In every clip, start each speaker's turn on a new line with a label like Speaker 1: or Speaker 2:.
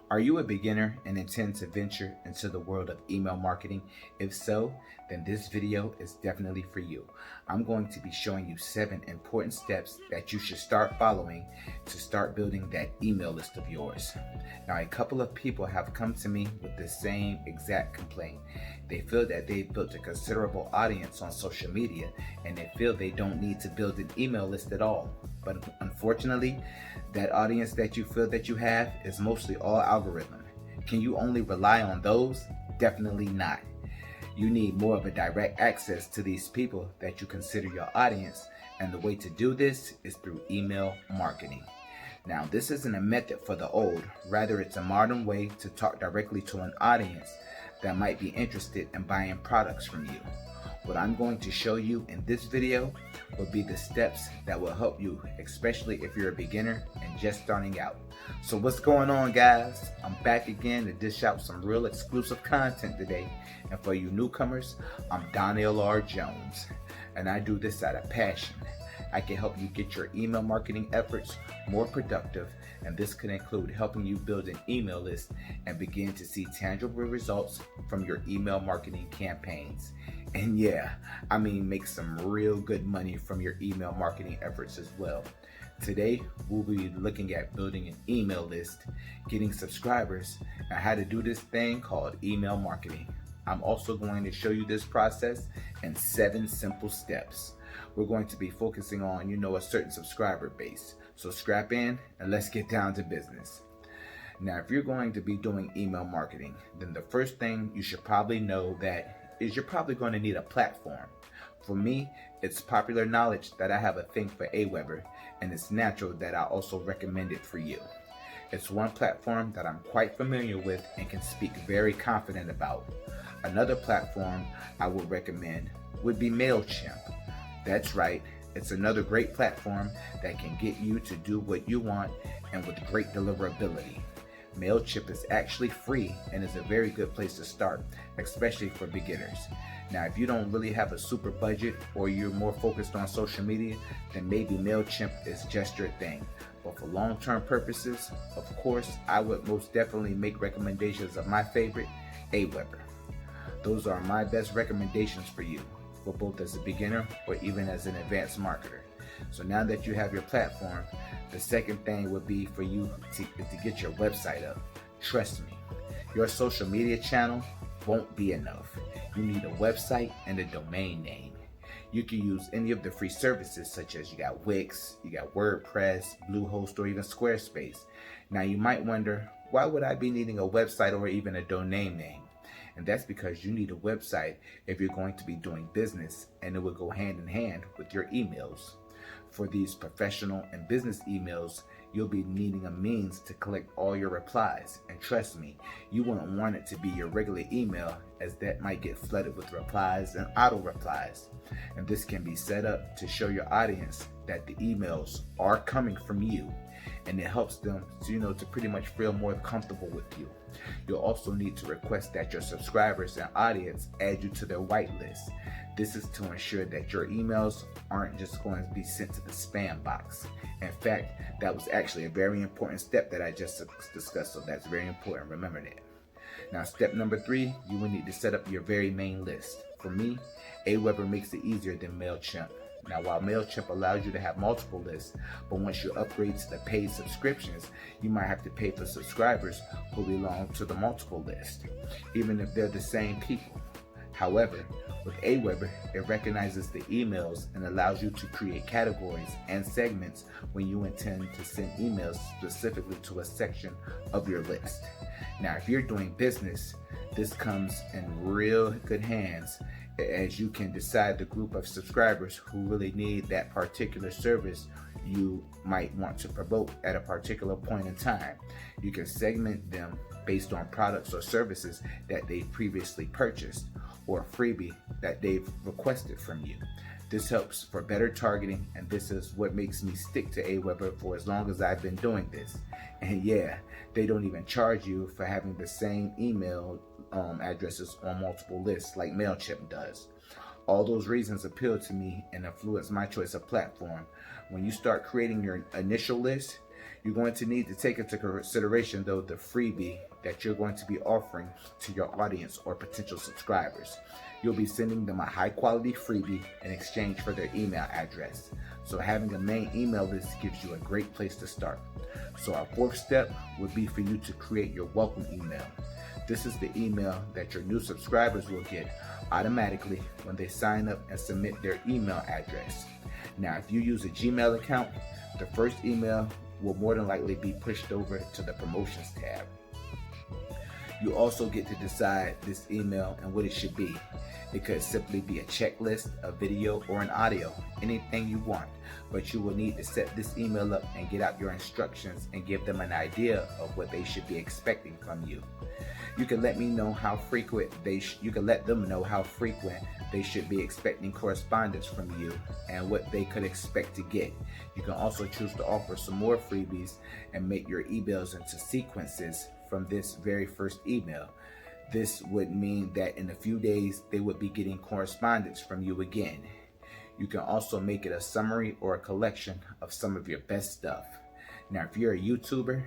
Speaker 1: Are you a beginner and intend to venture into the world of email marketing? If so, then this video is definitely for you. I'm going to be showing you 7 important steps that you should start following to start building that email list of yours. Now, a couple of people have come to me with the same exact complaint. They feel that they've built a considerable audience on social media and they feel they don't need to build an email list at all. But unfortunately, that audience that you feel that you have is mostly all algorithm. Can you only rely on those? Definitely not. You need more of a direct access to these people that you consider your audience, and the way to do this is through email marketing. Now, this isn't a method for the old, rather it's a modern way to talk directly to an audience that might be interested in buying products from you. What I'm going to show you in this video will be the steps that will help you, especially if you're a beginner and just starting out. So what's going on, guys? I'm back again to dish out some real exclusive content today. And for you newcomers, I'm Donnell R. Jones, and I do this out of passion. I can help you get your email marketing efforts more productive, and this could include helping you build an email list and begin to see tangible results from your email marketing campaigns. And yeah, I mean make some real good money from your email marketing efforts as well. Today, we'll be looking at building an email list, getting subscribers, and how to do this thing called email marketing. I'm also going to show you this process in 7 simple steps. We're going to be focusing on, a certain subscriber base. So strap in and let's get down to business. Now, if you're going to be doing email marketing, then the first thing you should probably know is you're probably going to need a platform. For me, it's popular knowledge that I have a thing for Aweber, and it's natural that I also recommend it for you. It's one platform that I'm quite familiar with and can speak very confident about. Another platform I would recommend would be Mailchilmp. That's right, it's another great platform that can get you to do what you want and with great deliverability. Mailchimp is actually free and is a very good place to start, especially for beginners. Now, if you don't really have a super budget or you're more focused on social media, then maybe Mailchimp is just your thing. But for long-term purposes, of course, I would most definitely make recommendations of my favorite, Aweber. Those are my best recommendations for you, for both as a beginner or even as an advanced marketer. So now that you have your platform, the second thing would be for you to get your website up. Trust me, your social media channel won't be enough. You need a website and a domain name. You can use any of the free services such as you got Wix, you got WordPress, Bluehost, or even Squarespace. Now you might wonder, why would I be needing a website or even a domain name? And that's because you need a website if you're going to be doing business, and it will go hand in hand with your emails. For these professional and business emails, you'll be needing a means to collect all your replies. And trust me, you wouldn't want it to be your regular email, as that might get flooded with replies and auto replies. And this can be set up to show your audience that the emails are coming from you, and it helps them to pretty much feel more comfortable with you. You'll also need to request that your subscribers and audience add you to their whitelist. This is to ensure that your emails aren't just going to be sent to the spam box. In fact, that was actually a very important step that I just discussed, so that's very important. Remember that. Now, step number 3, you will need to set up your very main list. For me, Aweber makes it easier than Mailchimp. Now, while Mailchimp allows you to have multiple lists, but once you upgrade to the paid subscriptions, you might have to pay for subscribers who belong to the multiple list, even if they're the same people. However, with Aweber, it recognizes the emails and allows you to create categories and segments when you intend to send emails specifically to a section of your list. Now, if you're doing business, this comes in real good hands, as you can decide the group of subscribers who really need that particular service you might want to promote at a particular point in time. You can segment them based on products or services that they've previously purchased, or a freebie that they've requested from you. This helps for better targeting, and this is what makes me stick to Aweber for as long as I've been doing this. And yeah, they don't even charge you for having the same email addresses on multiple lists like Mailchimp does. All those reasons appeal to me and influence my choice of platform. When you start creating your initial list, You're going to need to take into consideration, though, the freebie that you're going to be offering to your audience or potential subscribers. You'll be sending them a high-quality freebie in exchange for their email address. So having a main email list gives you a great place to start. So our fourth step would be for you to create your welcome email. This is the email that your new subscribers will get automatically when they sign up and submit their email address. Now, if you use a Gmail account, the first email will more than likely be pushed over to the promotions tab. You also get to decide this email and what it should be. It could simply be a checklist, a video, or an audio, anything you want. But you will need to set this email up and get out your instructions and give them an idea of what they should be expecting from you. You can let them know how frequent they should be expecting correspondence from you and what they could expect to get. You can also choose to offer some more freebies and make your emails into sequences from this very first email. This would mean that in a few days they would be getting correspondence from you again. You can also make it a summary or a collection of some of your best stuff. Now, if you're a YouTuber,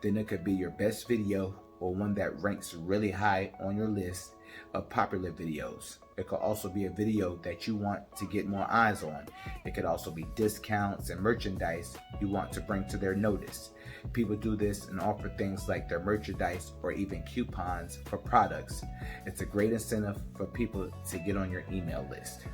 Speaker 1: then it could be your best video or one that ranks really high on your list of popular videos. It could also be a video that you want to get more eyes on. It could also be discounts and merchandise you want to bring to their notice. People do this and offer things like their merchandise or even coupons for products. It's a great incentive for people to get on your email list.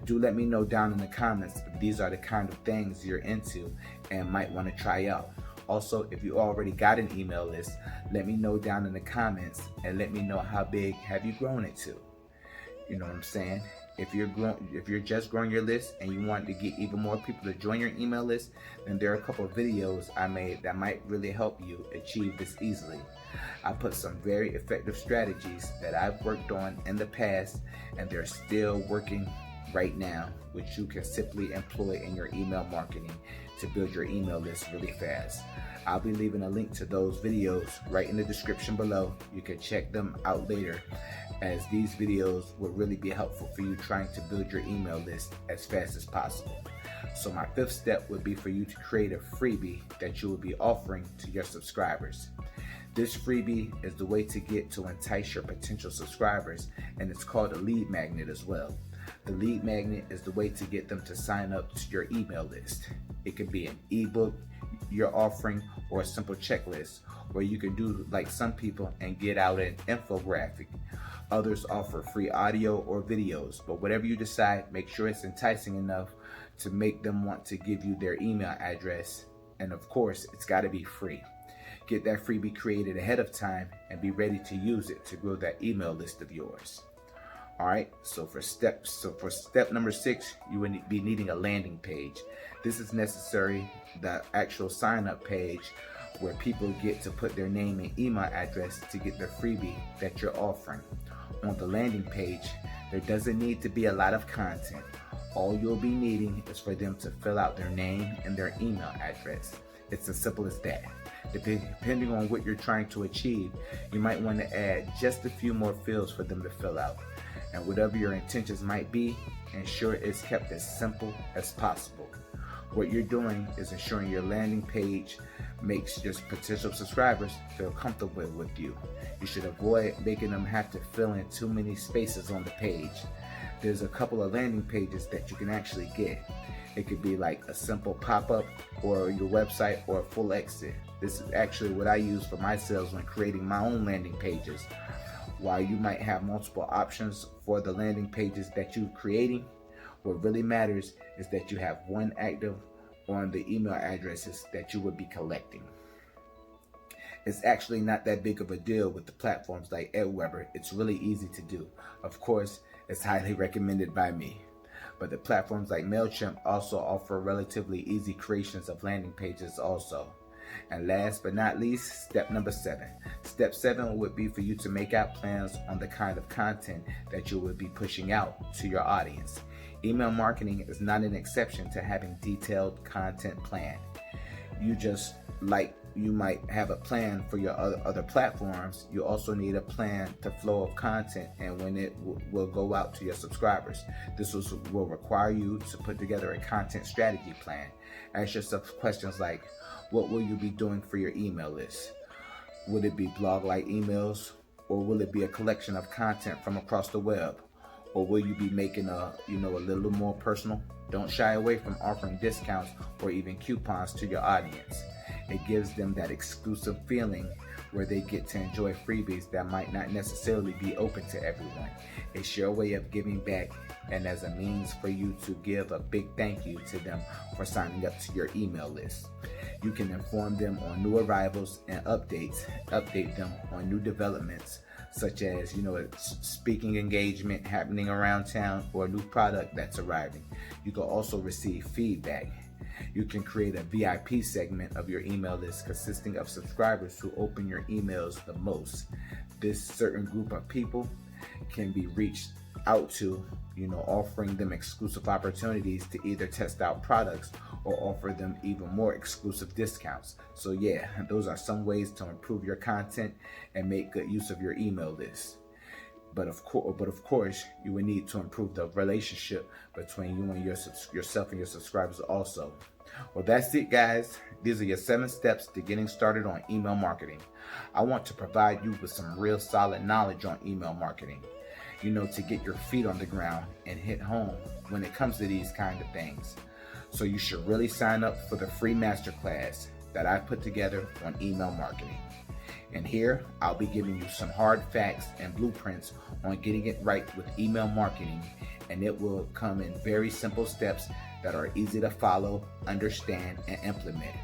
Speaker 1: Do let me know down in the comments if these are the kind of things you're into and might want to try out. Also, if you already got an email list, let me know down in the comments and let me know how big have you grown it to. You know what I'm saying? If you're just growing your list and you want to get even more people to join your email list, then there are a couple of videos I made that might really help you achieve this easily. I put some very effective strategies that I've worked on in the past and they're still working right now, which you can simply employ in your email marketing to build your email list really fast. I'll be leaving a link to those videos right in the description below. You can check them out later, as these videos will really be helpful for you trying to build your email list as fast as possible. So my fifth step would be for you to create a freebie that you will be offering to your subscribers. This freebie is the way to get to entice your potential subscribers, and it's called a lead magnet as well. The lead magnet is the way to get them to sign up to your email list. It could be an ebook you're offering or a simple checklist, or you can do like some people and get out an infographic. Others offer free audio or videos, but whatever you decide, make sure it's enticing enough to make them want to give you their email address. And of course, it's got to be free. Get that freebie created ahead of time and be ready to use it to grow that email list of yours. All right, so for step number 6, you would be needing a landing page. This is necessary, the actual sign-up page where people get to put their name and email address to get the freebie that you're offering. On the landing page, there doesn't need to be a lot of content. All you'll be needing is for them to fill out their name and their email address. It's as simple as that. Depending on what you're trying to achieve, you might want to add just a few more fields for them to fill out. And whatever your intentions might be, ensure it's kept as simple as possible. What you're doing is ensuring your landing page makes your potential subscribers feel comfortable with you. You should avoid making them have to fill in too many spaces on the page. There's a couple of landing pages that you can actually get. It could be like a simple pop-up or your website or a full exit. This is actually what I use for my sales when creating my own landing pages. While you might have multiple options for the landing pages that you're creating, what really matters is that you have one active on the email addresses that you would be collecting. It's actually not that big of a deal with the platforms like Aweber. It's really easy to do. Of course, it's highly recommended by me. But the platforms like Mailchilmp also offer relatively easy creations of landing pages also. And last but not least, step number 7. Step 7 would be for you to make out plans on the kind of content that you would be pushing out to your audience. Email marketing is not an exception to having detailed content plan. You might have a plan for your other platforms, you also need a plan to flow of content and when it will go out to your subscribers. This will require you to put together a content strategy plan. Ask yourself questions like, What will you be doing for your email list? Would it be blog-like emails, or will it be a collection of content from across the web? Or will you be making a little more personal? Don't shy away from offering discounts or even coupons to your audience. It gives them that exclusive feeling where they get to enjoy freebies that might not necessarily be open to everyone. It's your way of giving back, and as a means for you to give a big thank you to them for signing up to your email list. You can inform them on new arrivals and update them on new developments, such as a speaking engagement happening around town or a new product that's arriving. You can also receive feedback. You can create a VIP segment of your email list consisting of subscribers who open your emails the most. This certain group of people can be reached out to, offering them exclusive opportunities to either test out products or offer them even more exclusive discounts. So yeah, those are some ways to improve your content and make good use of your email list. But of course, you will need to improve the relationship between you and yourself and your subscribers also. Well, that's it, guys. These are your 7 steps to getting started on email marketing. I want to provide you with some real solid knowledge on email marketing, to get your feet on the ground and hit home when it comes to these kind of things. So you should really sign up for the free masterclass that I put together on email marketing. And here, I'll be giving you some hard facts and blueprints on getting it right with email marketing, and it will come in very simple steps that are easy to follow, understand, and implement.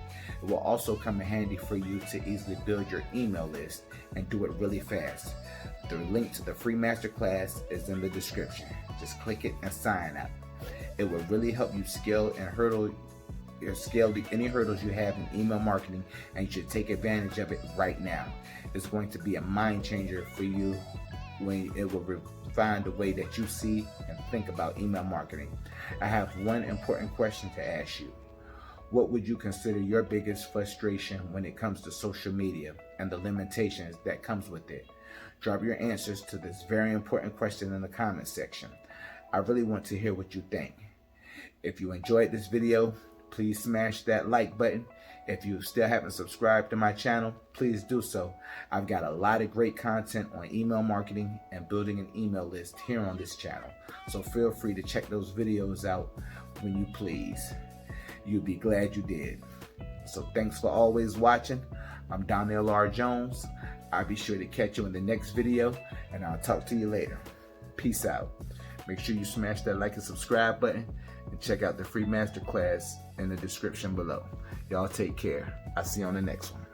Speaker 1: It will also come in handy for you to easily build your email list and do it really fast. The link to the free masterclass is in the description. Just click it and sign up. It will really help you scale any hurdles you have in email marketing, and you should take advantage of it right now. It's going to be a mind changer for you when it will refine the way that you see and think about email marketing. I have one important question to ask you. What would you consider your biggest frustration when it comes to social media and the limitations that comes with it? Drop your answers to this very important question in the comment section. I really want to hear what you think. If you enjoyed this video, please smash that like button. If you still haven't subscribed to my channel, please do so. I've got a lot of great content on email marketing and building an email list here on this channel. So feel free to check those videos out when you please. You'll be glad you did. So thanks for always watching. I'm Donnell R. Jones. I'll be sure to catch you in the next video, and I'll talk to you later. Peace out. Make sure you smash that like and subscribe button, and check out the free masterclass in the description below. Y'all take care. I'll see you on the next one.